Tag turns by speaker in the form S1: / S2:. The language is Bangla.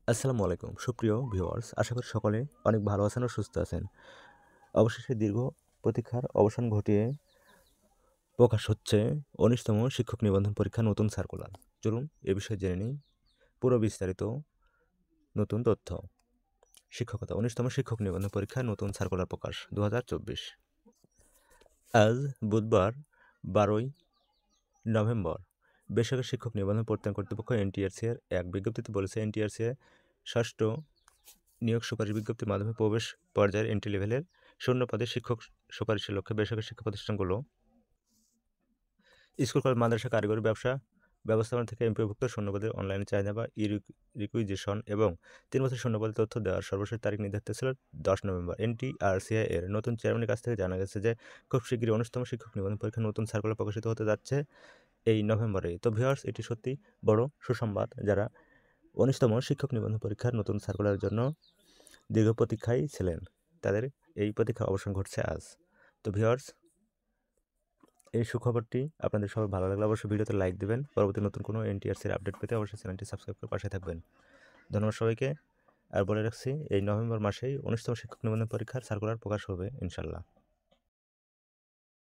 S1: আসসালামু আলাইকুম সুপ্রিয় ভিউয়ার্স, আশা করি সকলে অনেক ভালো আছেন ও সুস্থ আছেন। অবশেষে দীর্ঘ প্রতীক্ষার অবসান ঘটিয়ে প্রকাশ হচ্ছে ১৯তম শিক্ষক নিবন্ধন পরীক্ষা নতুন সার্কুলার। চলুন এ বিষয়ে জেনে নিই পুরো বিস্তারিত নতুন তথ্য। শিক্ষকতা ১৯তম শিক্ষক নিবন্ধন পরীক্ষা নতুন সার্কুলার প্রকাশ ২০২৪। আজ বুধবার ১২ই নভেম্বর বেসরকারি শিক্ষক নিবন্ধন প্রত্যয়ন কর্তৃপক্ষ এনটিআরসি এর এক বিজ্ঞপ্তিতে বলেছে, এনটিআরসি এর ষষ্ঠ নিয়োগ সুপারিশ বিজ্ঞপ্তির মাধ্যমে প্রবেশ পর্যায়ের এন্ট্রি লেভেলের শূন্য পদে শিক্ষক সুপারিশের লক্ষ্যে বেসরকারি শিক্ষা প্রতিষ্ঠানগুলো স্কুল, কলেজ, মাদ্রাসা, কারিগরি ব্যবসা ব্যবস্থাপনা থেকে এমপিওভুক্ত শূন্যপদের অনলাইনে চাহিদা বা রিকুইজিশন এবং ৩ বছর শূন্যপদে তথ্য দেওয়ার সর্বশেষ তারিখ নির্ধারিত ছিল ১০ নভেম্বর। এনটিআরসিআই এর নতুন চেয়ারম্যানের কাছ থেকে জানা গেছে যে খুব শীঘ্রই ১৯তম শিক্ষক নিবন্ধন পরীক্ষার নতুন সার্কুলার প্রকাশিত হতে যাচ্ছে এই নভেম্বরেই। তো ভিউয়ার্স, এটি সত্যি বড় সুসংবাদ। যারা ১৯তম শিক্ষক নিবন্ধন পরীক্ষার নতুন সার্কুলারের জন্য দীর্ঘ প্রতীক্ষায় ছিলেন, তাদের এই প্রতীক্ষার অবসান ঘটছে আজ। তো ভিউয়ার্স, এই সুখবরটি আপনাদের সবার ভালো লাগলে অবশ্যই ভিডিওতে লাইক দিবেন। পরবর্তী নতুন কোনো এনটিআরসির আপডেট পেতে অবশ্যই চ্যানেলটি সাবস্ক্রাইব করে পাশে থাকবেন। ধন্যবাদ সবাইকে। আর বলে রাখছি, এই নভেম্বর মাসেই ১৯তম শিক্ষক নিবন্ধন পরীক্ষার সার্কুলার প্রকাশ হবে ইনশাল্লাহ।